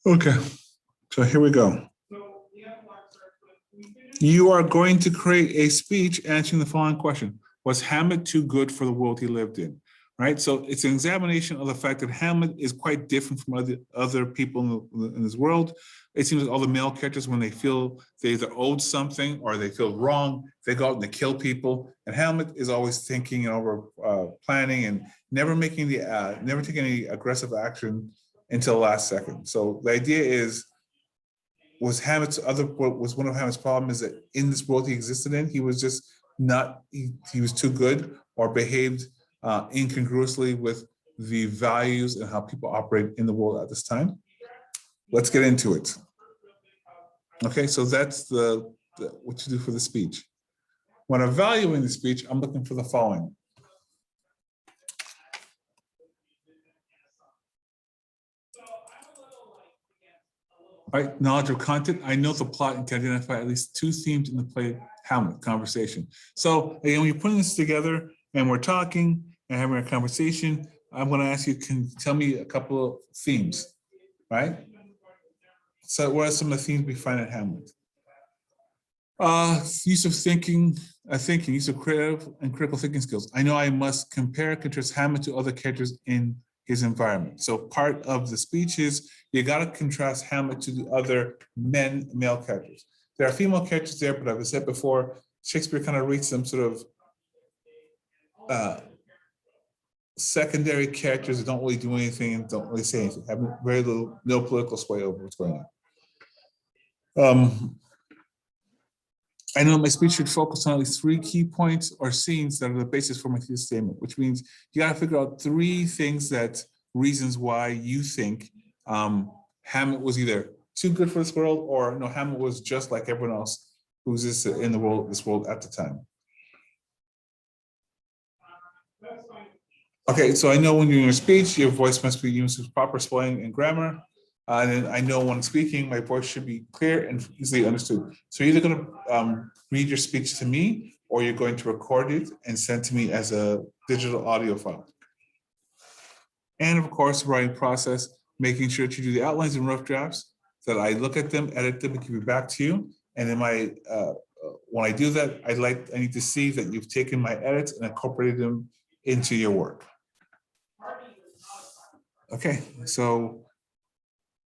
Okay, so here we go. You are going to create a speech answering the following question. Was Hamlet too good for the world he lived in? Right, so it's an examination of the fact that Hamlet is quite different from other people in this world. It seems like all the male characters, when they feel they either owed something or they feel wrong, they go out and they kill people. And Hamlet is always thinking over planning and never taking any aggressive action until the last second. So the idea is, was one of Hamlet's problems is that in this world he existed in, he was just not, he was too good or behaved incongruously with the values and how people operate in the world at this time. Let's get into it. Okay, so that's what you do for the speech. When evaluating the speech, I'm looking for the following. All right, knowledge of content. I know the plot and can identify at least two themes in the play Hamlet conversation. So again, when you're putting this together and we're talking and having a conversation, I'm going to ask you, can you tell me a couple of themes, right? So what are some of the themes we find in Hamlet? Use of thinking, use of creative and critical thinking skills. I know I must compare and contrast Hamlet to other characters in his environment. So part of the speech is you got to contrast Hamlet to the other male characters. There are female characters there, but as I said before, Shakespeare kind of reads them sort of secondary characters that don't really do anything and don't really say anything, have no political sway over what's going on. I know my speech should focus on at least 3 key points or scenes that are the basis for my thesis statement, which means you got to figure out 3 reasons why you think Hamlet was either too good for this world or no, Hamlet was just like everyone else who existed in this world at the time. Okay, so I know when you're in your speech, your voice must be used with proper spelling and grammar. And I know when speaking, my voice should be clear and easily understood. So you're either going to read your speech to me, or you're going to record it and send to me as a digital audio file. And of course, writing process, making sure that you do the outlines and rough drafts, that I look at them, edit them, and give it back to you. And then when I do that, I need to see that you've taken my edits and incorporated them into your work. Okay, so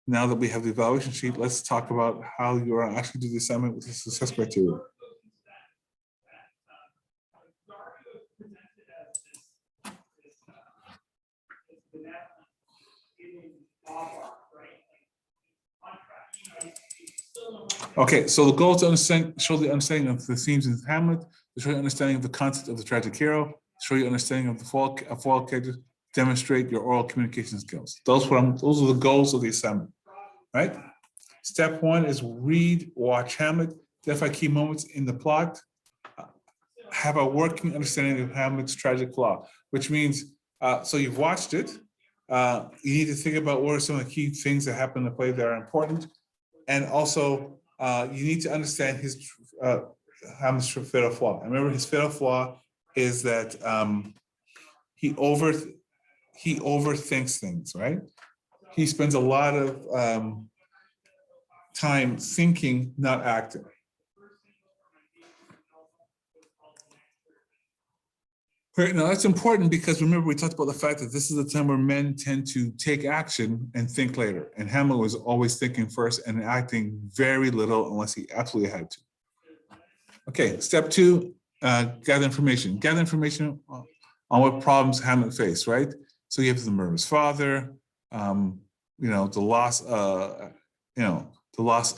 now that we have the evaluation sheet, let's talk about how you are actually do the assignment with the success criteria. Okay, so the goal is to show the understanding of the themes in Hamlet, to show you understanding of the concept of the tragic hero, to show you understanding of the foil characters, demonstrate your oral communication skills. Those are the goals of the assignment, right? Step 1 is read, watch Hamlet, identify key moments in the plot, have a working understanding of Hamlet's tragic flaw, which means, so you've watched it, you need to think about what are some of the key things that happen in the play that are important, and also you need to understand Hamlet's fatal flaw. And remember, his fatal flaw is that he overthinks things, right? He spends a lot of time thinking, not acting. Right, now that's important because remember we talked about the fact that this is a time where men tend to take action and think later. And Hamlet was always thinking first and acting very little unless he absolutely had to. Okay, step 2, gather information. Gather information on what problems Hamlet faced, right? So you have the murder of his father, the loss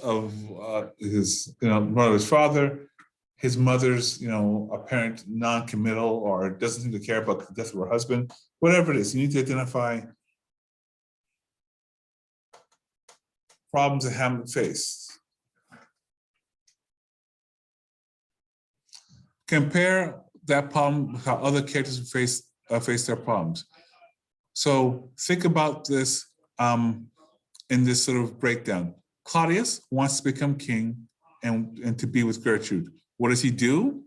of his, murder of his father, his mother's, apparent non-committal or doesn't seem to care about the death of her husband, whatever it is, you need to identify problems that Hamlet faced. Compare that problem with how other characters face their problems. So think about this in this sort of breakdown. Claudius wants to become king and to be with Gertrude. What does he do?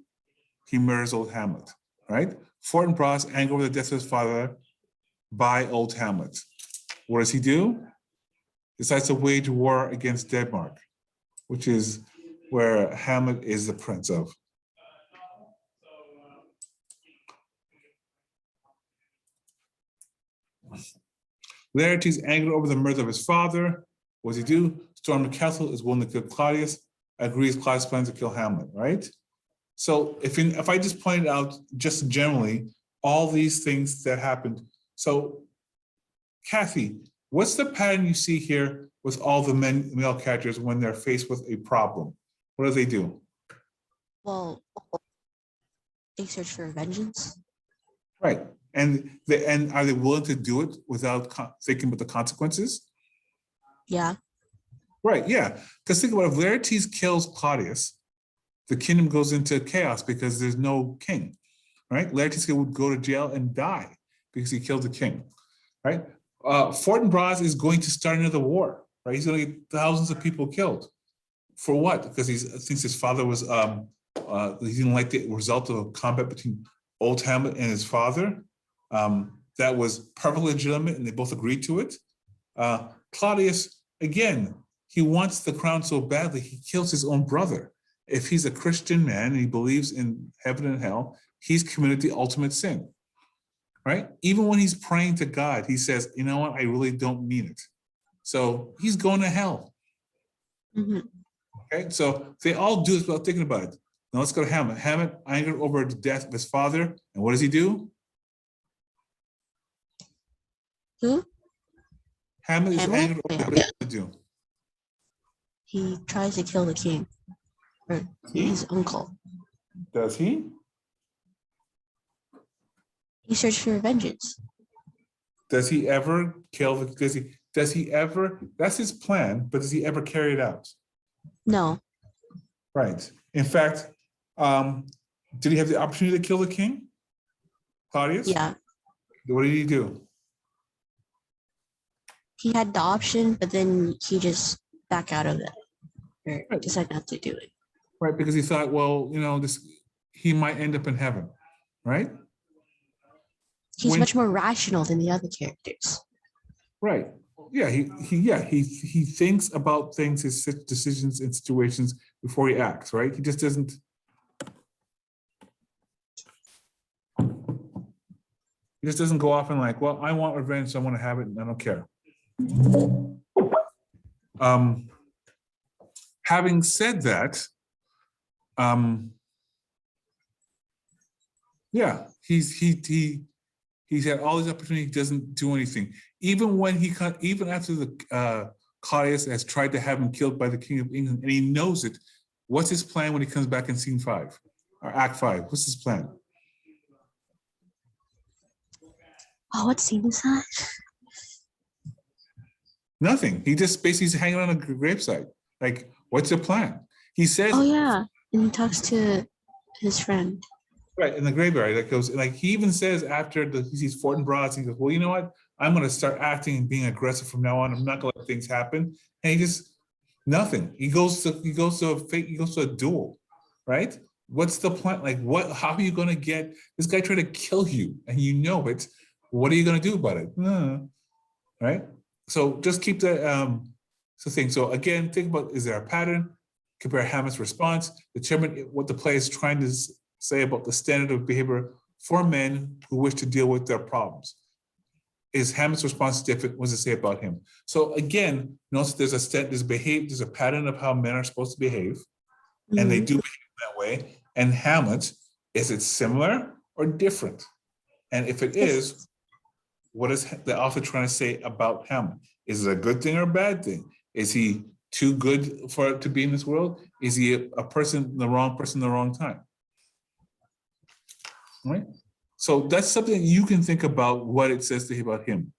He murders old Hamlet, right? Fortinbras, anger over the death of his father, by old Hamlet. What does he do? Decides to wage war against Denmark, which is where Hamlet is the prince of. Laertes, angered over the murder of his father, what does he do? Storm the castle, is willing to kill Claudius, agrees Claudius plans to kill Hamlet, right? So if I just pointed out just generally all these things that happened. So Kathy, what's the pattern you see here with all the male characters when they're faced with a problem? What do? Well, they search for vengeance. Right. And are they willing to do it without thinking about the consequences? Yeah. Right, yeah. Because think about it, if Laertes kills Claudius, the kingdom goes into chaos because there's no king, right? Laertes would go to jail and die because he killed the king, right? Fortinbras is going to start another war, right? He's going to get thousands of people killed. For what? Because he thinks his father was, he didn't like the result of a combat between old Hamlet and his father. That was perfectly legitimate and they both agreed to it. Claudius, again, he wants the crown so badly, he kills his own brother. If he's a Christian man and he believes in heaven and hell, he's committed the ultimate sin, right? Even when he's praying to God, he says, you know what, I really don't mean it. So he's going to hell. Mm-hmm. Okay, so they all do this without thinking about it. Now let's go to Hamlet. Hamlet, angered over the death of his father, and what does he do? Who? Hamlet is angered over what does he do? He tries to kill the king, or his uncle. Does he? He searched for vengeance. Does he ever kill the, does he ever, that's his plan, but does he ever carry it out? No. Right. In fact, did he have the opportunity to kill the king? Claudius? Yeah. What did he do? He had the option, but then he just backed out of it, or Right. decided not to do it. Right, because he thought, well, you know, he might end up in heaven, right? He's much more rational than the other characters. Right. Yeah, he thinks about things, his decisions and situations before he acts, right? He just doesn't. He just doesn't go off and like, well, I want revenge, so I want to have it, and I don't care. Having said that, yeah, he's had all these opportunities, doesn't do anything. Even when even after the Claudius has tried to have him killed by the King of England, and he knows it, what's his plan when he comes back in scene 5 or act 5? What's his plan? Oh, what scene is that? Nothing. He just basically is hanging on a gravesite. Like, what's your plan? He says, oh yeah, and he talks to his friend. Right, in the graveyard, that goes, like, he even says after he sees Fortinbras, he goes, well, you know what? I'm going to start acting and being aggressive from now on. I'm not going to let things happen. And he just, nothing. He goes to a duel, right? What's the plan? Like, how are you going to get, this guy trying to kill you and you know it. What are you going to do about it? Right? So just keep that, thing. So again, think about, is there a pattern? Compare Hamlet's response, determine what the play is trying to say about the standard of behavior for men who wish to deal with their problems. Is Hamlet's response different? What does it say about him? So again, notice there's a pattern of how men are supposed to behave, and they do behave that way. And Hamlet, is it similar or different? And if it is, what is the author trying to say about Hamlet? Is it a good thing or a bad thing? Is he too good to be in this world? Is he a person, the wrong person, the wrong time? Right? So that's something you can think about what it says to you about him.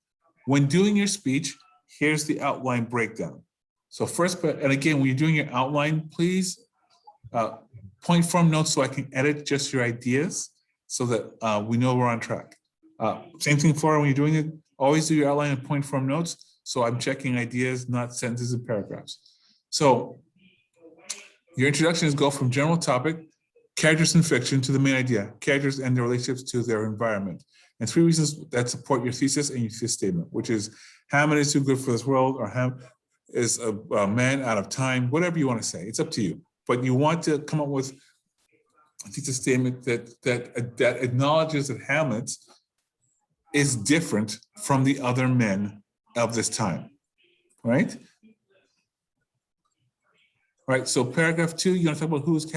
When doing your speech, here's the outline breakdown. So first, and again, when you're doing your outline, please point form notes so I can edit just your ideas so that we know we're on track. Same thing for when you're doing it, always do your outline and point form notes. So I'm checking ideas, not sentences and paragraphs. So your introductions go from general topic, characters in fiction, to the main idea, characters and their relationships to their environment. And 3 reasons that support your thesis and your thesis statement, which is Hamlet is too good for this world, or Ham is a man out of time, whatever you want to say. It's up to you. But you want to come up with a thesis statement that acknowledges that Hamlet is different from the other men of this time, right? Right, so paragraph 2, you want to talk about who is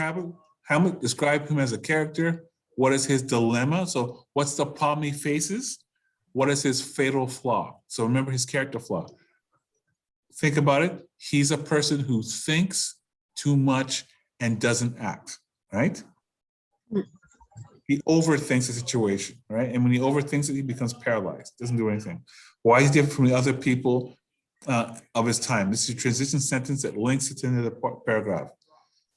Hamlet, describe him as a character. What is his dilemma? So what's the problem he faces? What is his fatal flaw? So remember his character flaw. Think about it. He's a person who thinks too much and doesn't act, right? He overthinks the situation, right? And when he overthinks it, he becomes paralyzed, doesn't do anything. Why is he different from the other people of his time? This is a transition sentence that links it to the end of the paragraph.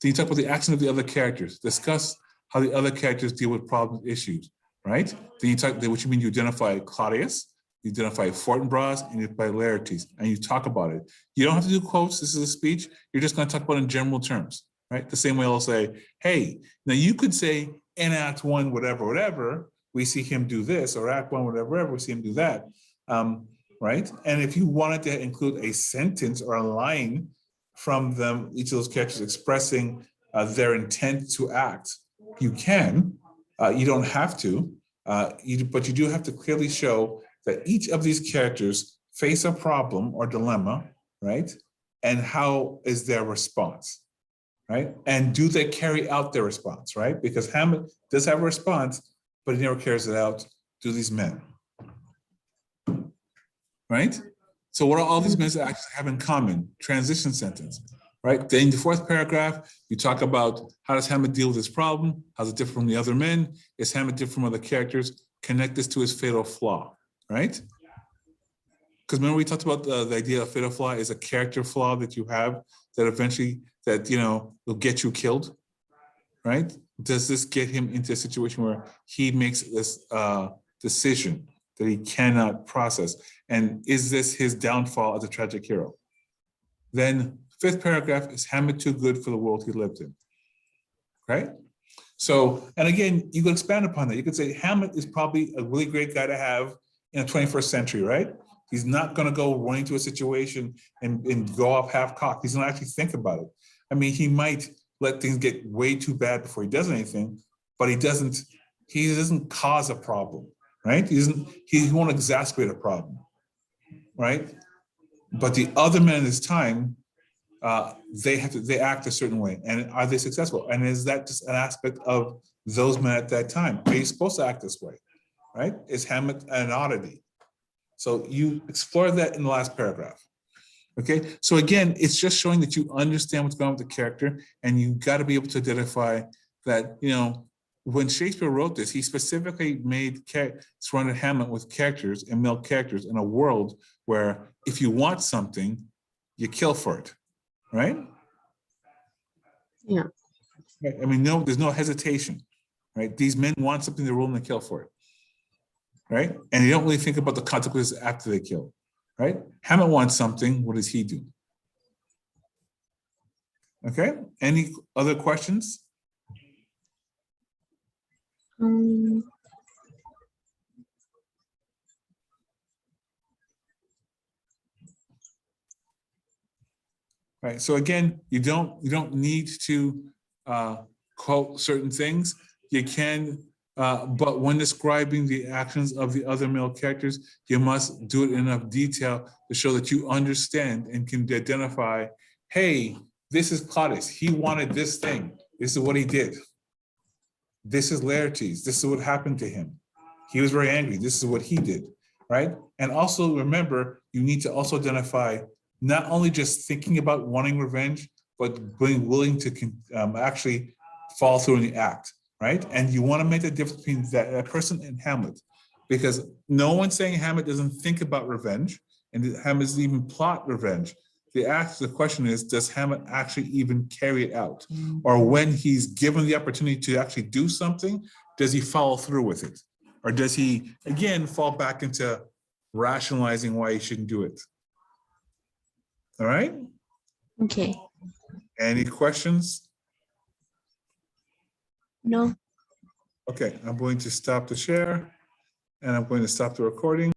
Then you talk about the action of the other characters. Discuss how the other characters deal with problems, issues, right? Then you talk, which means you identify Claudius, you identify Fortinbras, and you identify Laertes, and you talk about it. You don't have to do quotes. This is a speech. You're just going to talk about it in general terms, right? The same way I'll say, hey, now you could say in Act 1, whatever, we see him do this, or Act 1, whatever, we see him do that, right? And if you wanted to include a sentence or a line from them, each of those characters expressing their intent to act, you can. You don't have to, but you do have to clearly show that each of these characters face a problem or dilemma, right? And how is their response, right? And do they carry out their response, right? Because Hamlet does have a response, but he never carries it out. Do these men, right? So what do all these men actually have in common? Transition sentence, right? Then in the 4th paragraph, you talk about how does Hamlet deal with this problem? How's it different from the other men? Is Hamlet different from other characters? Connect this to his fatal flaw, right? Because remember we talked about the idea of fatal flaw is a character flaw that you have that eventually will get you killed, right? Does this get him into a situation where he makes this decision that he cannot process? And is this his downfall as a tragic hero? Then 5th paragraph, is Hamlet too good for the world he lived in? Right? So, and again, you can expand upon that. You could say Hamlet is probably a really great guy to have in the 21st century, right? He's not going to go run into a situation and go off half-cocked. He's going to actually think about it. I mean, he might let things get way too bad before he does anything, but he doesn't cause a problem, right? He won't exacerbate a problem, right? But the other men in his time, they act a certain way. And are they successful? And is that just an aspect of those men at that time? Are you supposed to act this way, right? Is Hamlet an oddity? So you explore that in the last paragraph. Okay, so again, it's just showing that you understand what's going on with the character, and you got to be able to identify that, when Shakespeare wrote this, he specifically surrounded Hamlet with characters and male characters in a world where if you want something, you kill for it, right? Yeah. I mean, there's no hesitation, right? These men want something, they're willing to kill for it, right? And they don't really think about the consequences after they kill, right? Hamlet wants something, what does he do? Okay, any other questions? Right, so again, you don't need to quote certain things. You can, but when describing the actions of the other male characters, you must do it in enough detail to show that you understand and can identify, hey, this is Claudius, he wanted this thing, this is what he did. This is Laertes, this is what happened to him. He was very angry, this is what he did, right? And also remember, you need to also identify not only just thinking about wanting revenge, but being willing to actually follow through in the act, right? And you want to make the difference between that person and Hamlet, because no one's saying Hamlet doesn't think about revenge, and Hamlet doesn't even plot revenge. The question is, does Hamlet actually even carry it out? Or when he's given the opportunity to actually do something, does he follow through with it? Or does he, again, fall back into rationalizing why he shouldn't do it? All right? Okay. Any questions? No. Okay, I'm going to stop the share. And I'm going to stop the recording.